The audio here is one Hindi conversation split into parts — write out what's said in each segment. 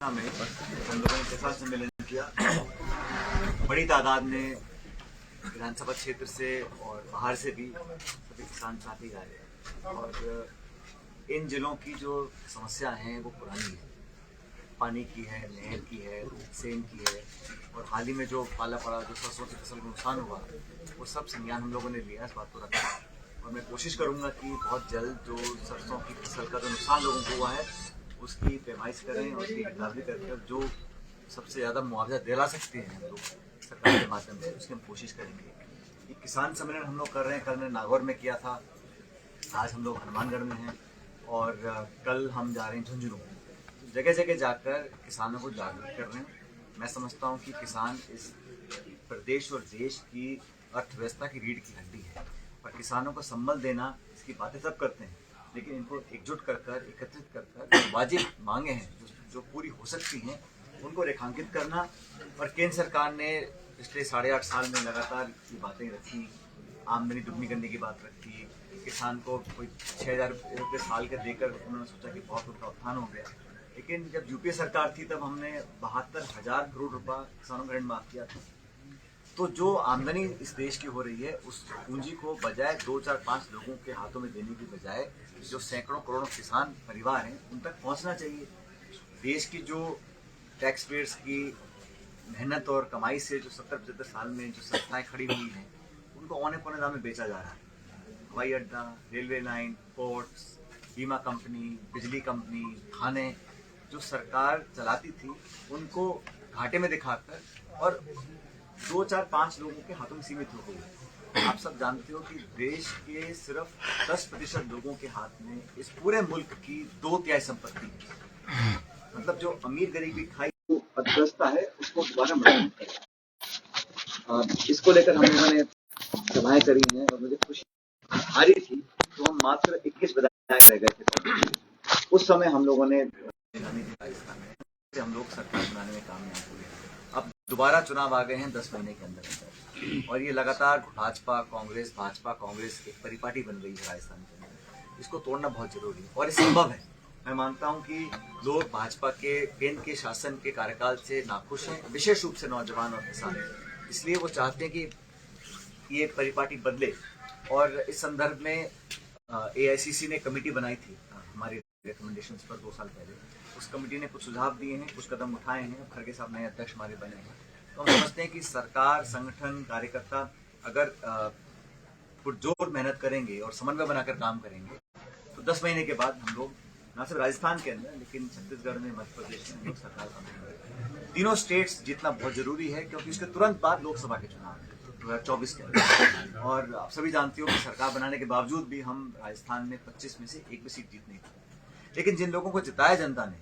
में हम लोगों ने किसान सम्मेलन किया। बड़ी तादाद में विधानसभा क्षेत्र से और बाहर से भी सभी किसान साथी आए और इन जिलों की जो समस्या हैं वो पुरानी है, पानी की है, नहर की है, सेम की है और हाल ही में जो पाला पड़ा, जो सरसों की फसल को नुकसान हुआ, वो सब संज्ञान हम लोगों ने लिया, इस बात को रखा और मैं कोशिश करूंगा कि बहुत जल्द जो सरसों की फसल का जो नुकसान लोगों को हुआ है उसकी पैमाइश करें और उसकी गिरदावरी कर जो सबसे ज़्यादा मुआवजा दिला सकते हैं हम लोग सरकार के माध्यम से, उसकी हम कोशिश करेंगे। ये किसान सम्मेलन हम लोग कर रहे हैं, कल मैंने नागौर में किया था, आज हम लोग हनुमानगढ़ में हैं और कल हम जा रहे हैं झुंझुनू। जगह जगह जाकर किसानों को जागरूक कर रहे हैं। मैं समझता हूँ कि किसान इस प्रदेश और देश की अर्थव्यवस्था की रीढ़ की हड्डी है और किसानों को संबल देना, इसकी बातें सब करते हैं, लेकिन इनको एकजुट कर एकत्रित कर वाजिब मांगे हैं जो पूरी हो सकती हैं उनको रेखांकित करना। और केंद्र सरकार ने पिछले 8.5 साल में लगातार ये बातें रखी, आमदनी दुगनी करने की बात रखी, किसान को कोई 6,000 रुपये साल के देकर उन्होंने सोचा कि बहुत उनका उत्थान हो गया। लेकिन जब यूपीए सरकार थी तब हमने 72,000 करोड़ रुपया किसानों का ऋण माफ किया था। तो जो आमदनी इस देश की हो रही है उस पूंजी को बजाय 2, 4, 5 लोगों के हाथों में देने की बजाय जो सैकड़ों करोड़ों किसान परिवार हैं उन तक पहुंचना चाहिए। देश की जो टैक्स पेयर्स की मेहनत और कमाई से जो 70-75 साल में जो संस्थाएं खड़ी हुई हैं उनको औने पौने दाम में बेचा जा रहा है। हवाई अड्डा, रेलवे लाइन, पोर्ट्स, बीमा कंपनी, बिजली कंपनी, थाने जो सरकार चलाती थी उनको घाटे में दिखाकर और 2, 4, 5 लोगों के हाथों में सीमित हो गई। आप सब जानते हो कि देश के सिर्फ 10% लोगों के हाथ में इस पूरे मुल्क की 2/3 संपत्ति है। मतलब जो अमीर गरीबी खाई अर्थव्यवस्था है उसको दोबारा मजबूत करें। इसको लेकर हम लोगों ने सभाएं करी हैं और मुझे खुशी आ रही थी तो हम मात्र 21 विधायक रह गए थे। उस समय हम लोगों ने हम लोग सरकार बनाने में कामयाब हुए। अब दोबारा चुनाव आ गए हैं 10 महीने के अंदर और ये लगातार भाजपा कांग्रेस एक परिपाटी बन गई है राजस्थान के अंदर। इसको तोड़ना बहुत जरूरी है और ये संभव है। मैं मानता हूं कि लोग भाजपा के केंद्र के शासन के कार्यकाल से नाखुश हैं, विशेष रूप से नौजवान और किसान, इसलिए वो चाहते हैं कि ये परिपाटी बदले। और इस संदर्भ में एआईसीसी ने कमेटी बनाई थी हमारी रिकमेंडेशंस पर 2 साल पहले। उस कमेटी ने कुछ सुझाव दिए हैं, कुछ कदम उठाए हैं, खड़गे साहब नए अध्यक्ष हमारे बने हैं। तो हम समझते हैं कि सरकार, संगठन, कार्यकर्ता अगर पुरजोर मेहनत करेंगे और समन्वय बनाकर काम करेंगे तो 10 महीने के बाद हम लोग न सिर्फ राजस्थान के अंदर लेकिन छत्तीसगढ़ में, मध्य प्रदेश में हम लोग सरकार बनाएंगे। तीनों स्टेट्स जीतना बहुत जरूरी है क्योंकि उसके तुरंत बाद लोकसभा के चुनाव है 2024 के अंदर। और आप सभी जानते हो कि सरकार बनाने के बावजूद भी हम राजस्थान में 25 में से एक भी सीट जीत नहीं पाए। लेकिन जिन लोगों को जिताया जनता ने,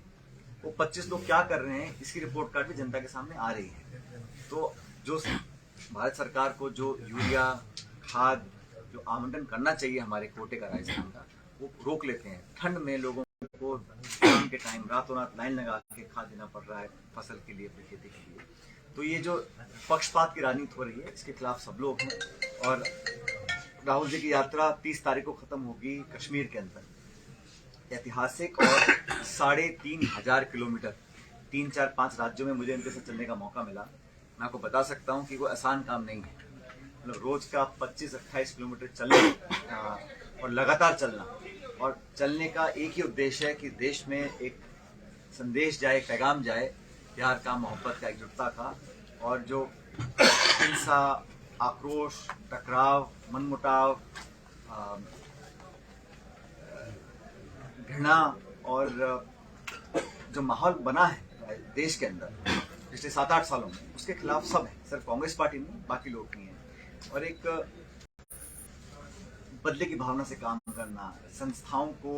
वो 25 लोग क्या कर रहे हैं इसकी रिपोर्ट कार्ड भी जनता के सामने आ रही है। तो जो भारत सरकार को जो यूरिया, खाद जो आवंटन करना चाहिए हमारे कोटे का राजस्थान का, वो रोक लेते हैं। ठंड में लोगों को शाम के टाइम रातों रात लाइन लगा के खाद देना पड़ रहा है फसल के लिए, अपनी खेती के लिए। तो ये जो पक्षपात की राजनीति हो रही है इसके खिलाफ सब लोग हैं। और राहुल जी की यात्रा 30 तारीख को खत्म होगी कश्मीर के अंदर। ऐतिहासिक और 3,500 किलोमीटर 3, 4, 5 राज्यों में मुझे इनके साथ चलने का मौका मिला। मैं आपको बता सकता हूँ कि वो आसान काम नहीं है। मतलब रोज का 25-28 किलोमीटर चलना और लगातार चलना, और चलने का एक ही उद्देश्य है कि देश में एक संदेश जाए, पैगाम जाए, प्यार का, मोहब्बत का, एकजुटता का। और जो हिंसा, आक्रोश, टकराव, मनमुटाव, घृणा और जो माहौल बना है देश के अंदर पिछले 7-8 सालों में, उसके खिलाफ सब है। सिर्फ कांग्रेस पार्टी नहीं, बाकी लोग नहीं है। और एक बदले की भावना से काम करना, संस्थाओं को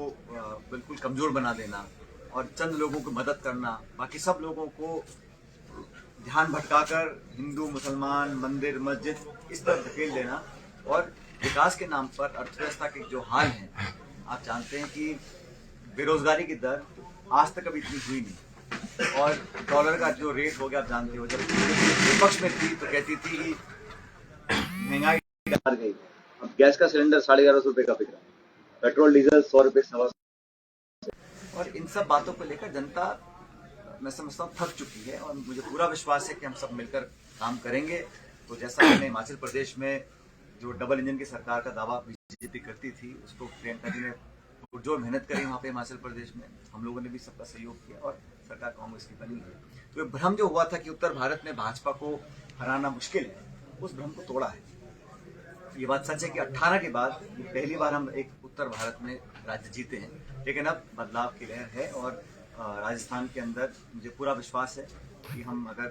बिल्कुल कमजोर बना देना और चंद लोगों की मदद करना, बाकी सब लोगों को ध्यान भटकाकर हिंदू, मुसलमान, मंदिर, मस्जिद इस तरफ धकेल देना। और विकास के नाम पर अर्थव्यवस्था के जो हाल हैं, आप जानते हैं कि बेरोजगारी की दर आज तक कभी इतनी हुई नहीं और डॉलर का जो रेट हो गया आप जानते हो। जब विपक्ष में थी तो कहती थी कि महंगाई बढ़ गई। अब गैस का सिलेंडर 1150 रुपए का बिक रहा है, पेट्रोल डीजल 100 रुपए, 125। और इन सब बातों को लेकर जनता मैं समझता हूँ थक चुकी है और मुझे पूरा विश्वास है कि हम सब मिलकर काम करेंगे। तो जैसा हमने हिमाचल प्रदेश में जो डबल इंजन की सरकार का दावा बीजेपी करती थी, उसको प्रियंका जी ने पुरजोर मेहनत करी वहाँ पे हिमाचल प्रदेश में, हम लोगों ने भी सबका सहयोग किया और सरकार कांग्रेस की बनी है। तो भ्रम जो हुआ था कि उत्तर भारत में भाजपा को हराना मुश्किल है, उस भ्रम को तोड़ा है। ये बात सच है कि 18 के बाद पहली बार हम एक उत्तर भारत में राज्य जीते हैं, लेकिन अब बदलाव की लहर है और राजस्थान के अंदर मुझे पूरा विश्वास है कि हम अगर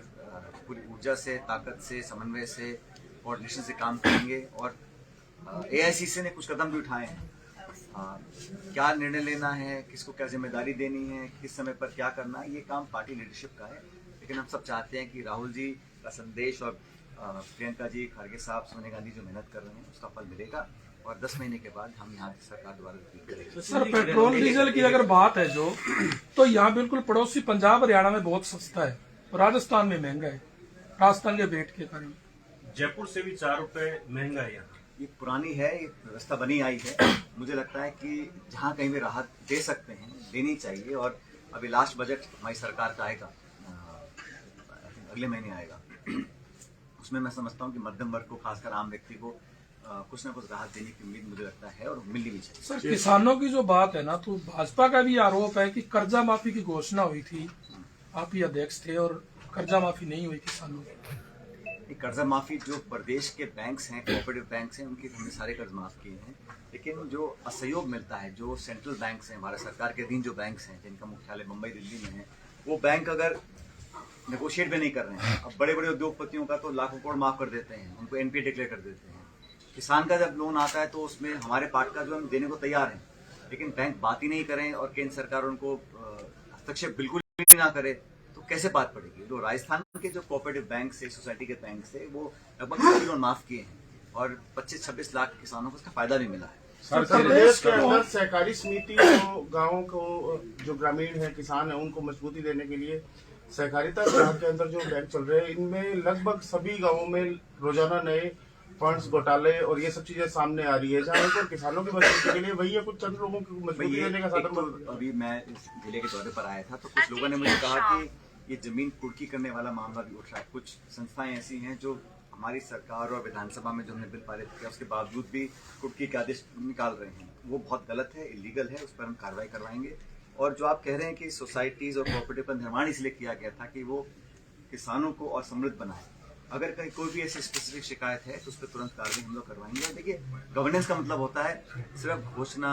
पूरी ऊर्जा से, ताकत से, समन्वय से, कोऑर्डिनेशन से काम करेंगे और एआईसीसी ने कुछ कदम भी उठाए हैं। क्या निर्णय लेना है, किसको क्या जिम्मेदारी देनी है, किस समय पर क्या करना है, ये काम पार्टी लीडरशिप का है। लेकिन हम सब चाहते हैं कि राहुल जी का संदेश और प्रियंका जी, खड़गे साहब, सोनिया गांधी जो मेहनत कर रहे हैं उसका फल मिलेगा और 10 महीने के बाद हम यहाँ की सरकार दोबारा रिपीट करेंगे। सर, पेट्रोल डीजल की अगर बात है जो, तो यहाँ बिल्कुल पड़ोसी पंजाब हरियाणा में बहुत सस्ता है और राजस्थान में महंगा है, राजस्थान के वेट के कारण। जयपुर से भी 4 रुपए महंगा है यहाँ। ये पुरानी है, ये व्यवस्था बनी आई है। मुझे लगता है कि जहाँ कहीं भी राहत दे सकते हैं देनी चाहिए और अभी लास्ट बजट हमारी सरकार का आएगा, अगले महीने आएगा। उसमें मैं समझता हूँ कि मध्यम वर्ग को, खासकर आम व्यक्ति को कुछ ना कुछ राहत देने की उम्मीद मुझे लगता है और मिलनी भी चाहिए। सर, किसानों की जो बात है ना, तो भाजपा का भी आरोप है कि कर्जा माफी की घोषणा हुई थी, आप ही अध्यक्ष थे और कर्जा माफी नहीं हुई किसानों की। कर्जा माफी जो प्रदेश के बैंक्स हैं, कोऑपरेटिव बैंक्स हैं, उनके हमने सारे कर्ज माफ किए हैं, लेकिन जो असहयोग मिलता है, जो सेंट्रल बैंक्स हैं, भारत सरकार के अधीन जो बैंक्स हैं, जिनका मुख्यालय मुंबई, दिल्ली में है, वो बैंक अगर नेगोशिएट भी नहीं कर रहे हैं, अब बड़े बड़े उद्योगपतियों का तो लाखों करोड़ माफ कर देते हैं, उनको एनपीए डिक्लेयर कर देते हैं। किसान का जब लोन आता है तो उसमें हमारे पार्ट का जो हम देने को तैयार हैं, लेकिन बैंक बात ही नहीं करें और केंद्र सरकार उनको हस्तक्षेप बिल्कुल भी ना करे तो कैसे बात पड़ेगी। तो राजस्थान के जो कोऑपरेटिव बैंक से, सोसाइटी के बैंक से, वो लगभग सभी लोन माफ किए हैं और 25-26 लाख किसानों को उसका फायदा भी मिला है। प्रदेश के अंदर सहकारी समिति जो गाँव को, जो ग्रामीण है, किसान है, उनको मजबूती देने के लिए सहकारिता विभाग के अंदर जो बैंक चल रहे हैं, इनमें लगभग सभी गाँवों में रोजाना नए फंड्स, घोटाले और ये सब चीजें सामने आ रही है, जहाँ पर किसानों की मजबूती के लिए वही है, कुछ चंद लोगों को मजबूती देने का साधन। तो अभी मैं इस जिले के दौरे पर आया था तो कुछ लोगों ने मुझे कहा कि ये जमीन कुर्की करने वाला मामला भी उठ रहा है। कुछ संस्थाएं ऐसी हैं जो हमारी सरकार और विधानसभा में जो हमने बिल पारित किया उसके बावजूद भी कुर्की के आदेश निकाल रहे हैं, वो बहुत गलत है, इलीगल है, उस पर हम कार्रवाई करवाएंगे। और जो आप कह रहे हैं कि सोसाइटीज और कोऑपरेटिव का निर्माण इसलिए किया गया था कि वो किसानों को और समृद्ध बनाए, अगर कहीं कोई भी ऐसी स्पेसिफिक शिकायत है तो उस पर तुरंत कार्रवाई हम लोग करवाएंगे। और देखिए, गवर्नेंस का मतलब होता है सिर्फ घोषणा,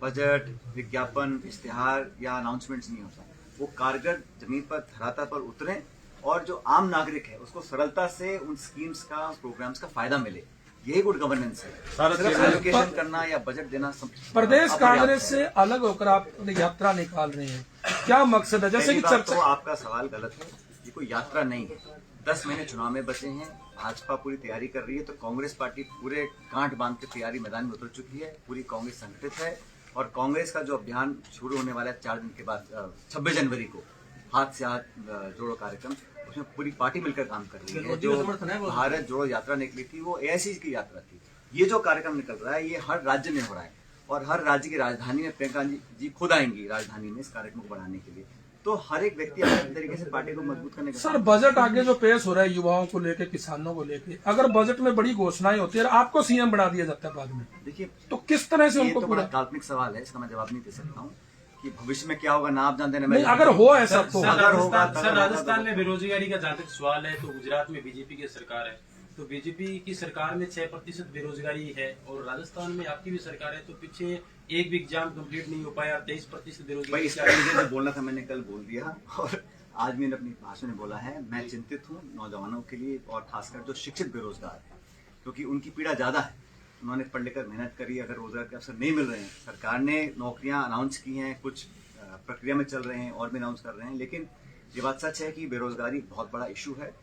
बजट, विज्ञापन, इश्तिहार या अनाउंसमेंट्स नहीं होता, वो कारगर जमीन पर, धरातल पर उतरे और जो आम नागरिक है उसको सरलता से उन स्कीम्स का, प्रोग्राम्स का फायदा मिले, यही गुड गवर्नेंस है। सिर्फ एलोकेशन करना या बजट देना प्रदेश कांग्रेस से अलग होकर आप यात्रा निकाल रहे हैं, क्या मकसद है? जैसे कि चर्चा, तो आपका सवाल गलत है, ये कोई यात्रा नहीं है। 10 महीने चुनाव में बचे हैं, भाजपा पूरी तैयारी कर रही है, तो कांग्रेस पार्टी पूरे गांठ बांध के तैयारी मैदान में उतर चुकी है, पूरी कांग्रेस संगठित है और कांग्रेस का जो अभियान शुरू होने वाला है 4 दिन के बाद 26 जनवरी को, हाथ से हाथ जोड़ो कार्यक्रम, उसमें पूरी पार्टी मिलकर काम कर रही है। जो भारत जोड़ो यात्रा निकली थी वो एआईसीसी की यात्रा थी। ये जो कार्यक्रम निकल रहा है ये हर राज्य में हो रहा है और हर राज्य की राजधानी में प्रियंका जी खुद आएंगी राजधानी में इस कार्यक्रम को बढ़ाने के लिए। तो हर एक व्यक्ति अपने तरीके से पार्टी को मजबूत करने का। सर, बजट आगे जो पेश हो रहा है युवाओं को लेकर, किसानों को लेकर, अगर बजट में बड़ी घोषणाएं होती है, आपको सीएम बना दिया जाता है बाद में, देखिए तो किस तरह से उनको? तो बड़ा काल्पनिक सवाल है, इसका मैं जवाब नहीं दे सकता हूँ कि भविष्य में क्या होगा ना आप जानते हैं। अगर हो ऐसा तो अगर होगा, सर राजस्थान में बेरोजगारी का जहाँ तक सवाल है, तो गुजरात में बीजेपी की सरकार है, तो बीजेपी की सरकार में 6% बेरोजगारी है और राजस्थान में आपकी भी सरकार है, तो पीछे एक भी एग्जाम कंप्लीट नहीं हो पाया, 23% बेरोजगारी। इस मुझे बोलना था, मैंने कल बोल दिया और आज मैंने अपनी भाषण में बोला है। मैं चिंतित हूँ नौजवानों के लिए और खासकर जो शिक्षित बेरोजगार है, क्योंकि उनकी पीड़ा ज्यादा है। उन्होंने पढ़ लिखकर मेहनत करी, अगर रोजगार के अवसर नहीं मिल रहे हैं, सरकार ने नौकरियां अनाउंस की हैं, कुछ प्रक्रिया में चल रहे हैं और भी अनाउंस कर रहे हैं, लेकिन ये बात सच है कि बेरोजगारी बहुत बड़ा इशू है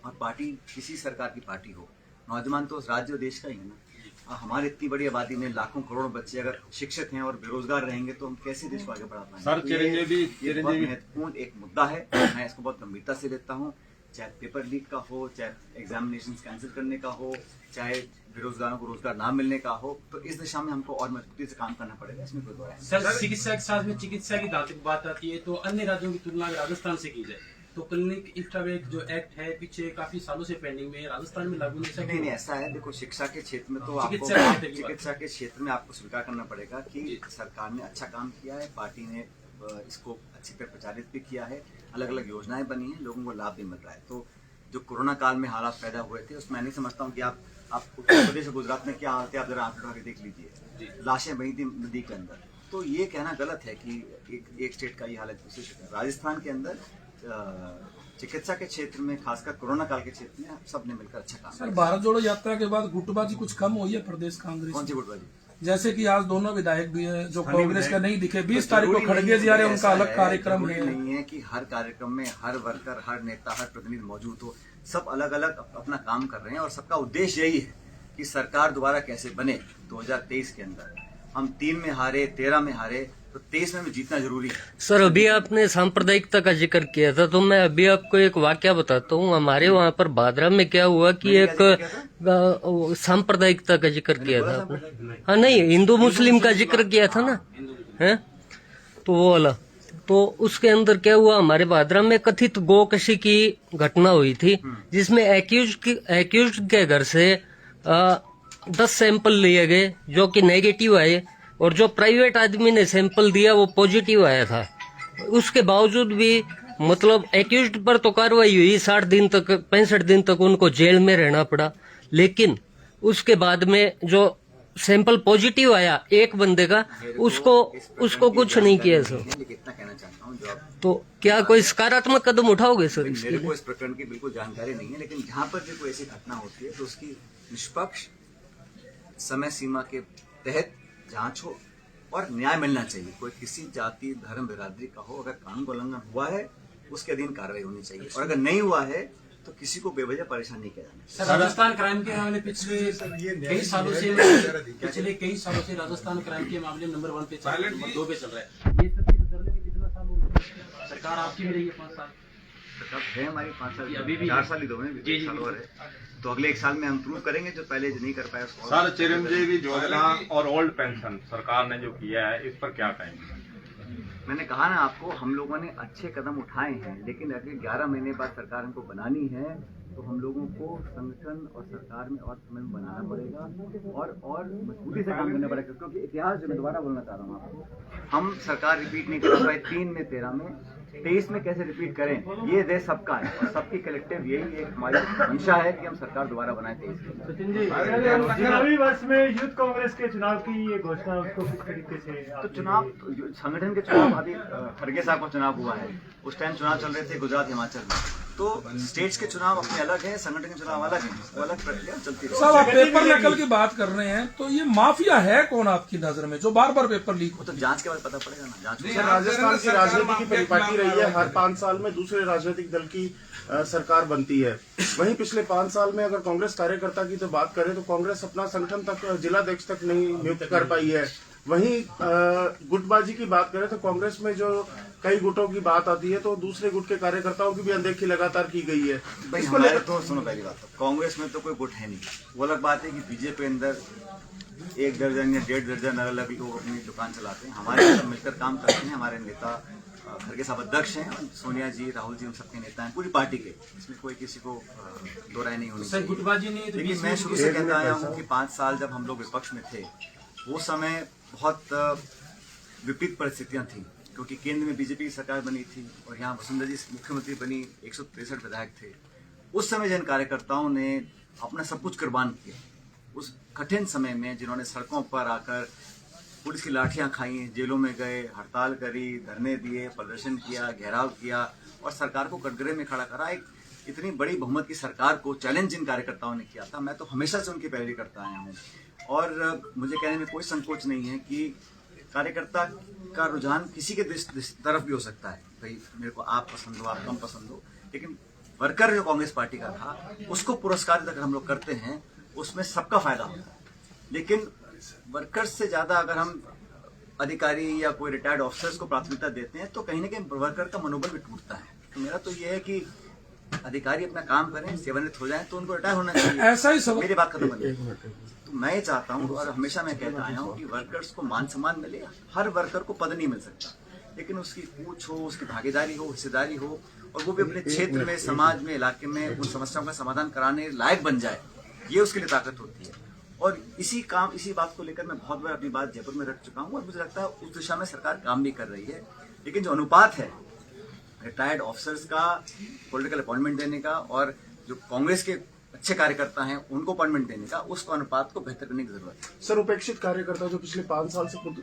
और पार्टी, किसी सरकार की पार्टी हो, नौजवान तो उस राज्य और देश का ही है ना। हमारी इतनी बड़ी आबादी में लाखों करोड़ों बच्चे अगर शिक्षित हैं और बेरोजगार रहेंगे तो हम कैसे देश को आगे बढ़ा पाएंगे। सर, तो ये बहुत महत्वपूर्ण एक मुद्दा है, मैं इसको बहुत गंभीरता से लेता हूँ। चाहे पेपर लीक का हो, चाहे एग्जामिनेशन कैंसिल करने का हो, चाहे बेरोजगारों को रोजगार ना मिलने का हो, तो इस दिशा में हमको और मजबूती से काम करना पड़ेगा, इसमें कोई दो राय नहीं। सर, चिकित्सा के साथ में चिकित्सा की जहाँ तक बात आती है तो अन्य राज्यों की तुलना में राजस्थान से की जाए तो क्लिनिक इंफ्रावेट जो एक्ट है पीछे काफी सालों से पेंडिंग में है, राजस्थान में लागू नहीं नहीं, ऐसा है, देखो शिक्षा के क्षेत्र में तो आपको चिकित्सा के क्षेत्र में आपको स्वीकार करना पड़ेगा कि सरकार ने अच्छा काम किया है, पार्टी ने इसको अच्छी तरह प्रचारित भी किया है, अलग अलग योजनाएं बनी हैं, लोगों को लाभ भी मिल रहा है। तो जो कोरोना काल में हालात पैदा हुए थे उसमें मैं नहीं समझता हूँ कि आप उत्तर प्रदेश और गुजरात में क्या हालत है, आप जरा आंकड़े उठा के देख लीजिए, लाशें बही थी नदी के अंदर। तो ये कहना गलत है कि एक स्टेट का ये हालत दूसरे स्टेट का। राजस्थान के अंदर चिकित्सा के क्षेत्र में, खासकर कोरोना काल के क्षेत्र में सबने मिलकर अच्छा काम सर, भारत जोड़ो यात्रा के बाद गुटबाजी कुछ कम हुई है प्रदेश कांग्रेस? कौन सी गुटबाजी? जैसे कि आज दोनों विधायक भी हैं जो कांग्रेस का नहीं दिखे, 20 तारीख को खड़गे जी आ रहे, उनका अलग कार्यक्रम है। नहीं है कि हर कार्यक्रम में हर वर्कर, हर नेता, हर प्रतिनिधि मौजूद हो, सब अलग अलग अपना काम कर रहे हैं और सबका उद्देश्य यही है कि सरकार दोबारा कैसे बने। 2023 के अंदर हम 3 में हारे, 13 में हारे, तो 23 में जीतना जरूरी है। सर, अभी आपने सांप्रदायिकता का जिक्र किया था तो मैं अभी आपको एक वाकया बताता हूँ। हमारे वहाँ पर भादरा में क्या हुआ कि एक सांप्रदायिकता का जिक्र किया था आपने। हाँ, नहीं, हिंदू मुस्लिम का जिक्र किया था ना, है तो वो वाला। तो उसके अंदर क्या हुआ, हमारे भादरा में कथित गोकशी की घटना हुई थी जिसमें एक्यूज के घर से 10 सैंपल लिए गए जो कि नेगेटिव आए और जो प्राइवेट आदमी ने सैंपल दिया वो पॉजिटिव आया था। उसके बावजूद भी मतलब एक्यूज्ड पर तो कार्रवाई हुई, 60 दिन तक 65 दिन तक उनको जेल में रहना पड़ा, लेकिन उसके बाद में जो सैंपल पॉजिटिव आया एक बंदे का, उसको कुछ नहीं किया सर। इतना कहना चाहता हूँ, जो तो क्या कोई सकारात्मक कदम उठाओगे सर? मेरे को इस प्रकरण की बिल्कुल जानकारी नहीं है, लेकिन जहाँ पर भी कोई ऐसी घटना होती है तो उसकी निष्पक्ष समय सीमा के तहत जांच हो और न्याय मिलना चाहिए। कोई किसी जाति, धर्म, बिरादरी का हो, अगर कानून का उल्लंघन हुआ है उसके अधीन कार्रवाई होनी चाहिए, और अगर नहीं हुआ है तो किसी को बेवजह परेशान नहीं किया जाना। सर, राजस्थान क्राइम के मामले पिछले कई सालों से राजस्थान क्राइम के मामले नंबर 1 पे चल रहा है, नंबर 2 पे चल रहा है। ये सब सुधरने में कितना साल हो गया? सरकार आपकी भी रही है 5 साल, सरकार है हमारी 5 साल, अभी भी 4 साल ही दो हैं, जी, 1 साल और है। तो अगले 1 साल में हम प्रूव करेंगे जो पहले नहीं कर पाए उसको। सर, चिरंजीवी योजना और ओल्ड पेंशन सरकार ने जो किया है, इस पर क्या कहेंगे? मैंने कहा ना आपको, हम लोगों ने अच्छे कदम उठाए हैं, लेकिन अगर 11 महीने बाद सरकार हमको बनानी है तो हम लोगों को संगठन और सरकार में और समय में बनाना पड़ेगा और मजबूती से काम करना पड़ेगा, क्योंकि इतिहास जो मैं दोबारा बोलना चाह रहा हूँ आपको, हम सरकार रिपीट नहीं कर पाए 3 में, 13 में, 23 में कैसे रिपीट करें? ये देश सबका है और सबकी कलेक्टिव यही एक हमारी मंशा है कि हम सरकार दोबारा बनाए 23 में। अभी वर्ष में यूथ कांग्रेस के चुनाव की ये घोषणा, उसको किस तरीके से? तो चुनाव, संगठन के चुनाव, अभी खड़गे साहब का चुनाव हुआ है, उस टाइम चुनाव चल रहे थे गुजरात, हिमाचल में, तो स्टेट्स के चुनाव अपने अलग है, संगठन के चुनाव अलग है, वो अलग प्रक्रिया चलती है। साहब, आप पेपर नकल की बात कर रहे हैं तो ये माफिया है कौन आपकी नजर में जो बार बार पेपर लीक तो जांच के बाद पता पड़ेगा ना, जांच राजस्थान की राजनीति की परिपाटी रही है, हर 5 साल में दूसरे राजनीतिक दल की सरकार बनती है। वहीं पिछले 5 साल में अगर कांग्रेस कार्यकर्ता की तो बात करें तो कांग्रेस अपना संगठन तक, जिलाध्यक्ष तक नहीं नियुक्त कर पाई है। वहीं गुटबाजी की बात करें तो कांग्रेस में जो कई गुटों की बात आती है तो दूसरे गुट के कार्यकर्ताओं की भी अनदेखी लगातार की गई है। भाई हमारे तो सुनो, पहली बात तो कांग्रेस में तो कोई गुट है नहीं। वो अलग बात है कि बीजेपी अंदर 1 दर्जन या 1.5 दर्जन अलग अलग लोग अपनी दुकान चलाते हैं, हमारे सब मिलकर काम करते हैं। हमारे नेता खड़गे साहब अध्यक्ष हैं, सोनिया जी, राहुल जी, उन सबके नेता हैं पूरी पार्टी के, इसमें कोई किसी को दो राय नहीं होनी चाहिए। गुटबाजी नहीं, तो लेकिन मैं शुरू से कहता आया हूँ कि 5 साल जब हम लोग विपक्ष में थे वो समय बहुत विपरीत परिस्थितियां थी, क्योंकि केंद्र में बीजेपी की सरकार बनी थी और यहाँ वसुंधरा जी मुख्यमंत्री बनी, 163 विधायक थे। उस समय जिन कार्यकर्ताओं ने अपना सब कुछ कुर्बान किया उस कठिन समय में, जिन्होंने सड़कों पर आकर पुलिस की लाठियां खाई, जेलों में गए, हड़ताल करी, धरने दिए, प्रदर्शन किया, घेराव किया और सरकार को कटघरे में खड़ा करा, एक इतनी बड़ी बहुमत की सरकार को चैलेंज जिन कार्यकर्ताओं ने किया था, मैं तो हमेशा से उनकी पैरवी करता आया हूँ। और मुझे कहने में कोई संकोच नहीं है कि कार्यकर्ता का रुझान किसी के तरफ भी हो सकता है, भाई मेरे को आप पसंद हो, आप कम पसंद हो, लेकिन वर्कर जो कांग्रेस पार्टी का था उसको पुरस्कार अगर हम लोग करते हैं उसमें सबका फायदा होता है। लेकिन वर्कर्स से ज्यादा अगर हम अधिकारी या कोई रिटायर्ड ऑफिसर्स को प्राथमिकता देते हैं तो कहीं ना कहीं वर्कर का मनोबल भी टूटता है। तो मेरा तो ये है कि अधिकारी अपना काम करें, सेवानिवृत्त हो जाए तो उनको रिटायर होना चाहिए। ऐसा ही सब मेरी बात खत्म बनी। तो मैं ये चाहता हूँ और हमेशा मैं कहता आया हूँ कि वर्कर्स को मान सम्मान मिले। हर वर्कर को पद नहीं मिल सकता, लेकिन उसकी पूछ हो, उसकी भागीदारी हो, हिस्सेदारी हो, और वो भी अपने क्षेत्र में, समाज में, इलाके में उन समस्याओं का समाधान कराने लायक बन जाए, ये उसके लिए ताकत होती है। और इसी बात को लेकर मैं बहुत बार अपनी बात जयपुर में रख चुका हूँ, और मुझे लगता है उस दिशा में सरकार काम भी कर रही है। लेकिन जो अनुपात है रिटायर्ड ऑफिसर्स का पॉलिटिकल अपॉइंटमेंट देने का और जो कांग्रेस के अच्छे कार्यकर्ता हैं उनको अपॉइंटमेंट देने का, उसको अनुपात को बेहतर करने की जरूरत है। सर, उपेक्षित कार्यकर्ता जो पिछले 5 साल से खुद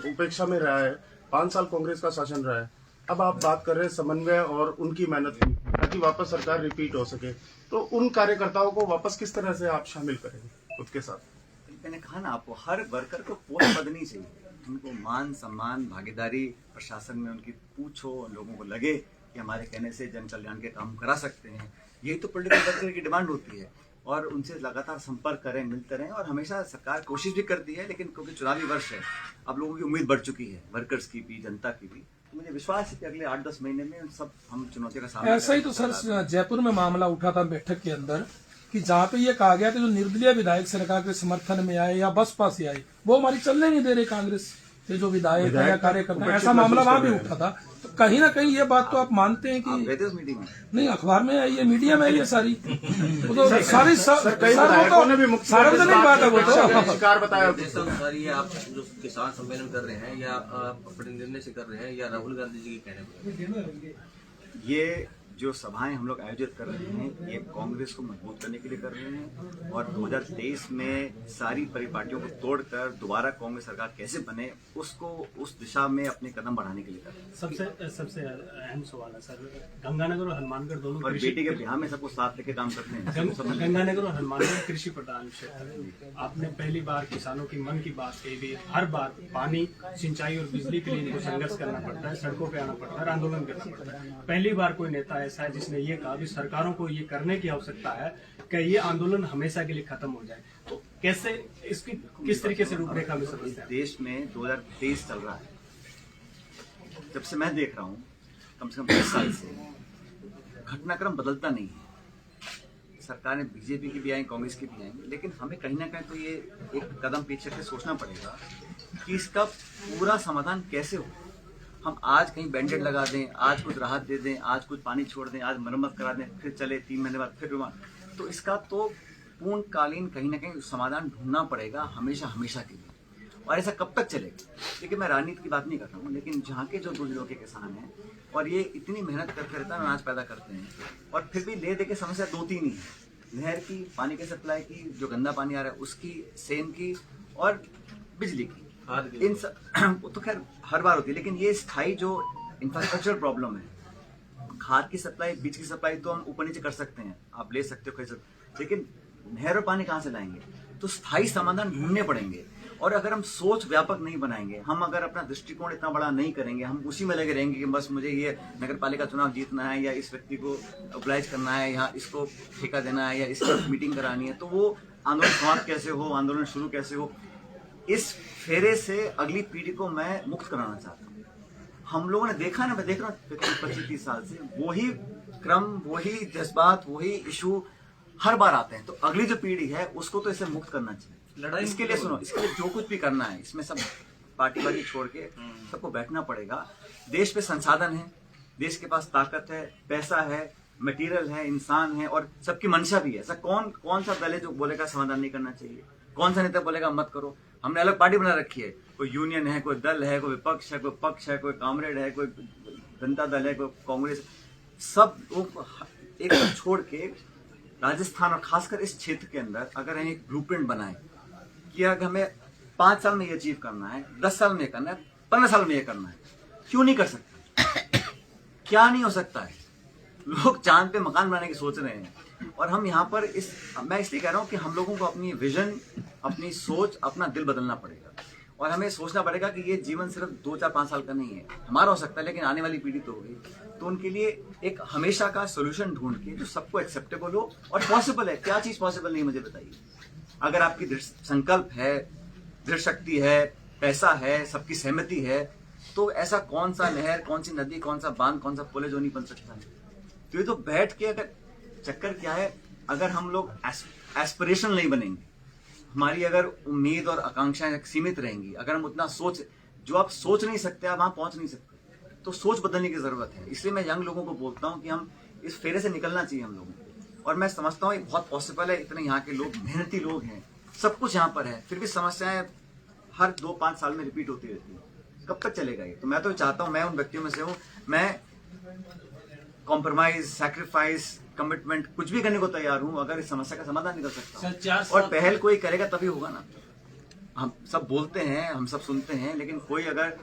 उपेक्षा में रहा है, 5 साल कांग्रेस का शासन रहा है, अब आप बात कर रहे हैं समन्वय और उनकी मेहनत की, ताकि वापस सरकार रिपीट हो सके, तो उन कार्यकर्ताओं को वापस किस तरह से आप शामिल करेंगे खुद के साथ? मैंने कहा ना आपको, हर वर्कर को पोस्ट पद नहीं चाहिए, उनको मान सम्मान, भागीदारी, प्रशासन में उनकी पूछ हो, लोगों को लगे कि हमारे कहने से जन कल्याण के काम करा सकते हैं। यही तो पॉलिटिकल वर्कर की डिमांड होती है, और उनसे लगातार संपर्क करें, मिलते रहें। और हमेशा सरकार कोशिश भी करती है, लेकिन क्योंकि चुनावी वर्ष है, अब लोगों की उम्मीद बढ़ चुकी है, वर्कर्स की भी, जनता की भी। तो मुझे विश्वास है कि अगले 8-10 महीने में सब हम चुनौतियों का सामना ऐसा ही तो सर जयपुर में मामला उठा था बैठक के अंदर कि जहाँ पे ये कहा गया कि जो निर्दलीय विधायक सरकार के समर्थन में आए या बसपा से आए, वो हमारी चलने नहीं दे रहे कांग्रेस के जो विधायक या कार्यकर्ता, ऐसा मामला वहां भी उठा था। तो कहीं ना कहीं ये बात तो आप मानते हैं आप कि गए थे उस मीटिंग में? नहीं, अखबार में आई है, मीडिया में आई है सारी, वो तो सारी कई विधायकों ने भी मुख्य सार्वजनिक बात है वो तो। शिकार बताया। जैसा अनुसार ये आप जो किसान सम्मेलन कर रहे हैं, या आप अपने निर्णय से कर रहे हैं, या राहुल गांधी जी के कहने पर? ये जो सभाएं हम लोग आयोजित कर रहे हैं, ये कांग्रेस को मजबूत करने के लिए कर रहे हैं, और 2023 में सारी परिपाटियों को तोड़कर दोबारा कांग्रेस सरकार कैसे बने, उसको उस दिशा में अपने कदम बढ़ाने के लिए कर रहे हैं। सबसे अहम सवाल है सर, गंगानगर और हनुमानगढ़ दोनों और बेटी के ब्याह में सबको साथ लेके काम करते हैं। गंगानगर और हनुमानगढ़ कृषि प्रधान क्षेत्र है। आपने पहली बार किसानों की मन की बात कही भी, हर बार पानी, सिंचाई और बिजली के लिए इनको संघर्ष करना पड़ता है, सड़कों पे आना पड़ता है, आंदोलन करना पड़ता है। पहली बार कोई नेता ऐसा है जिसने ये कहा भी सरकारों को ये करने की आवश्यकता है कि ये आंदोलन हमेशा के लिए खत्म हो जाए। तो कैसे इसकी किस तरीके से रूपरेखा में समझते हैं? देश में 2023 चल रहा है, जब से मैं देख रहा हूँ कम से कम 20 साल से घटनाक्रम बदलता नहीं है। सरकारें बीजेपी की भी आई, कांग्रेस की भी आएंगी, लेकिन हमें कहीं ना कहीं तो ये एक कदम पीछे से सोचना पड़ेगा कि इसका पूरा समाधान कैसे हो। हम आज कहीं बैंडेड लगा दें, आज कुछ राहत दे दें, आज कुछ पानी छोड़ दें, आज मरम्मत करा दें, फिर चले 3 महीने बाद फिर तो इसका तो पूर्णकालीन कहीं ना कहीं समाधान ढूंढना पड़ेगा, हमेशा हमेशा के लिए। और ऐसा कब तक चलेगा? देखिए, मैं राजनीति की बात नहीं कर रहा हूँ, लेकिन जहाँ के जो 2 जिलों के किसान हैं और ये इतनी मेहनत करके रहता है, अनाज पैदा करते हैं, और फिर भी ले दे के समस्या 2-3 ही है। नहर की, पानी की सप्लाई की, जो गंदा पानी आ रहा है उसकी, सेम की, और बिजली की। इन वो तो खैर हर बार होती है, लेकिन ये स्थायी जो इंफ्रास्ट्रक्चर प्रॉब्लम है, खाद की सप्लाई, बीज की सप्लाई तो हम ऊपर नीचे कर सकते हैं, आप ले सकते हो, खरीद सकते हो, लेकिन नहर और पानी कहाँ से लाएंगे? तो स्थायी समाधान ढूंढने पड़ेंगे। और अगर हम सोच व्यापक नहीं बनाएंगे, हम अगर अपना दृष्टिकोण इतना बड़ा नहीं करेंगे, हम उसी में लगे रहेंगे कि बस मुझे ये नगर पालिका चुनाव जीतना है, या इस व्यक्ति को ऑब्लाइज करना है, या इसको ठेका देना है, या इसकी मीटिंग करानी है, तो वो आंदोलन समाप्त कैसे हो, आंदोलन शुरू कैसे हो, इस फेरे से अगली पीढ़ी को मैं मुक्त कराना चाहता हूँ। हम लोगों ने देखा ना, मैं देख रहा हूँ 25-30 साल से वही क्रम, वही जज्बात, वही इशू हर बार आते हैं। तो अगली जो पीढ़ी है उसको तो इसे मुक्त करना चाहिए। इसके लिए सुनो, इसके लिए जो कुछ भी करना है, इसमें सब पार्टीबाजी छोड़ के सबको बैठना पड़ेगा। देश पे संसाधन है, देश के पास ताकत है, पैसा है, मटेरियल है, इंसान है, और सबकी मंशा भी है। ऐसा कौन सा दल है जो बोलेगा समाधान नहीं करना चाहिए? कौन सा नेता बोलेगा मत करो? हमने अलग पार्टी बना रखी है, कोई यूनियन है, कोई दल है, कोई विपक्ष है, कोई पक्ष है, कोई कामरेड है, कोई जनता दल है, कोई कांग्रेस, सब एक छोड़ के राजस्थान और खासकर इस क्षेत्र के अंदर अगर हम एक ब्लूप्रिंट बनाए कि अगर हमें 5 साल में ये अचीव करना है, 10 साल में ये करना है, 15 साल में ये करना है, क्यों नहीं कर सकते? क्या नहीं हो सकता है? लोग चांद पे मकान बनाने की सोच रहे हैं, और हम यहाँ पर मैं इसलिए कह रहा हूँ कि हम लोगों को अपनी विजन, अपनी सोच, अपना दिल बदलना पड़ेगा। और हमें सोचना पड़ेगा कि ये जीवन सिर्फ 2, 4, 5 साल का नहीं है, हमारा हो सकता है, लेकिन आने वाली पीढ़ी तो होगी। तो उनके लिए एक हमेशा का सोल्यूशन ढूंढ के जो सबको एक्सेप्टेबल हो और पॉसिबल है। क्या चीज पॉसिबल नहीं, मुझे बताइए। अगर आपकी संकल्प है, दृढ़ शक्ति है, पैसा है, सबकी सहमति है, तो ऐसा कौन सा नहर, कौन सी नदी, कौन सा बांध, कौन सा पुल है जो नहीं बन सकता है? तो ये तो बैठ के अगर चक्कर क्या है, अगर हम लोग एस्पिरेशनल नहीं बनेंगे, हमारी अगर उम्मीद और आकांक्षाएं सीमित रहेंगी, अगर हम उतना जो आप सोच नहीं सकते आप वहां पहुंच नहीं सकते, तो सोच बदलने की जरूरत है। इसलिए मैं यंग लोगों को बोलता हूं कि हम इस फेरे से निकलना चाहिए हम लोगों को। और मैं समझता हूं ये बहुत पॉसिबल है, इतने यहाँ के लोग मेहनती लोग हैं, सब कुछ यहाँ पर है, फिर भी समस्याएं हर 2-5 साल में रिपीट होती रहती है। कब तक चलेगा ये? तो मैं तो चाहता हूं, मैं उन व्यक्तियों में से हूं, मैं कॉम्प्रोमाइज, सैक्रिफाइस, कमिटमेंट कुछ भी करने को तैयार हूं अगर इस समस्या का समाधान निकल सकता है। और पहल कोई करेगा तभी होगा ना। हम सब बोलते हैं, हम सब सुनते हैं, लेकिन कोई अगर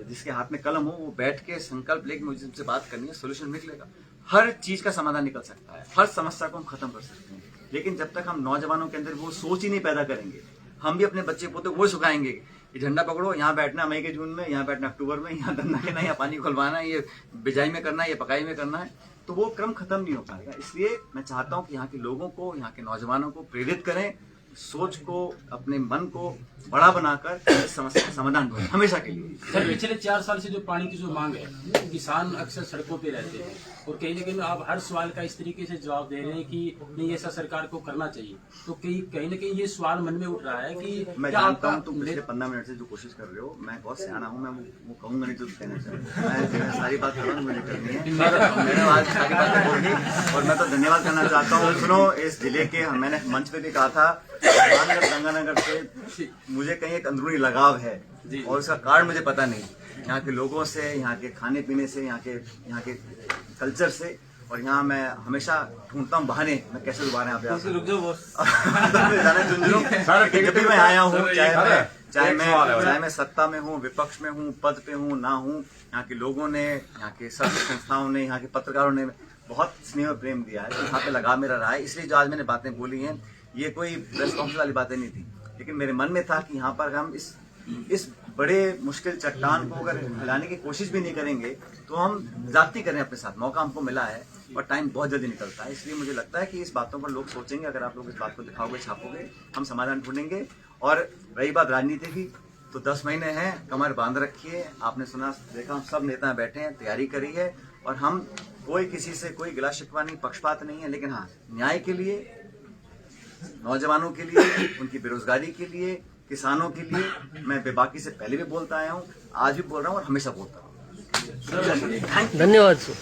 जिसके हाथ में कलम हो वो बैठ के संकल्प लेके मुझे तुमसे बात करनी है, सोल्यूशन निकलेगा। हर चीज का समाधान निकल सकता है, हर समस्या को हम खत्म कर सकते हैं। लेकिन जब तक हम नौजवानों के अंदर वो सोच ही नहीं पैदा करेंगे, हम भी अपने बच्चे पोते वो सिखाएंगे, ये झंडा पकड़ो, यहाँ बैठना मई के जून में, यहाँ बैठना अक्टूबर में, यहाँ धंधा करना, यहाँ पानी खुलवाना है, ये बिजाई में करना है, ये पकाई में करना है, तो वो क्रम खत्म नहीं हो पाएगा। इसलिए मैं चाहता हूँ कि यहाँ के लोगों को, यहाँ के नौजवानों को प्रेरित करें, सोच को, अपने मन को बड़ा बनाकर इस समस्या का समाधान करें हमेशा के लिए। सर, पिछले 4 साल से जो पानी की जो मांग है, किसान अक्सर सड़कों पे रहते हैं और कहीं ना कहीं आप हर सवाल का इस तरीके से जवाब दे रहे हैं कि नहीं ऐसा सरकार को करना चाहिए, तो कहीं ना कहीं ये सवाल मन में उठ रहा है कि मैं जानता हूँ तुम पिछले 15 मिनट से जो कोशिश कर रहे हो, मैं बहुत सियाना हूँ, मैं वो कहूंगा नहीं जो कहना चाहूँ, मैं सारी बात करूँ मुझे करनी है, मैंने आज सारी बातें बोल दी। और मैं तो धन्यवाद करना चाहता हूँ। सुनो, इस जिले के मैंने मंच पे भी कहा था, गंगानगर से मुझे कहीं एक अंदरूनी लगाव है और उसका कारण मुझे पता नहीं, यहाँ के लोगों से, यहाँ के खाने पीने से, यहाँ के कल्चर से। और यहाँ मैं हमेशा ढूंढता हूँ बहाने, मैं कैसे दोबारा यहाँ पे आ सकूं। जब भी मैं आया हूँ, चाहे मैं सत्ता में हूँ, विपक्ष में हूँ, पद पे हूँ, ना हूँ, यहाँ के लोगों ने, यहाँ के सब संस्थाओं ने, यहाँ के पत्रकारों ने बहुत स्नेह और प्रेम दिया है, तो यहाँ पे लगाव मेरा रहा है। इसलिए जो आज मैंने बातें बोली हैं, ये कोई प्रेस कॉन्फ्रेंस वाली बातें नहीं थी, लेकिन मेरे मन में था कि यहाँ पर हम इस बड़े मुश्किल चट्टान को अगर हिलाने की कोशिश भी नहीं करेंगे तो हम जाती करें अपने साथ। मौका हमको मिला है और टाइम बहुत जल्दी निकलता है, इसलिए मुझे लगता है कि इस बातों पर लोग सोचेंगे। अगर आप लोग इस बात को दिखाओगे, छापोगे, हम समाधान ढूंढेंगे। और रही बात राजनीति की, तो 10 महीने हैं, कमर बांध रखिए। आपने सुना, देखा, हम सब नेता बैठे हैं, तैयारी करी है, और हम कोई किसी से कोई गिला शिकवा नहीं, पक्षपात नहीं है, लेकिन हाँ, न्याय के लिए, नौजवानों के लिए, उनकी बेरोजगारी के लिए, किसानों के लिए मैं बेबाकी से पहले भी बोलता आया हूँ, आज भी बोल रहा हूँ और हमेशा बोलता हूँ। धन्यवाद सर।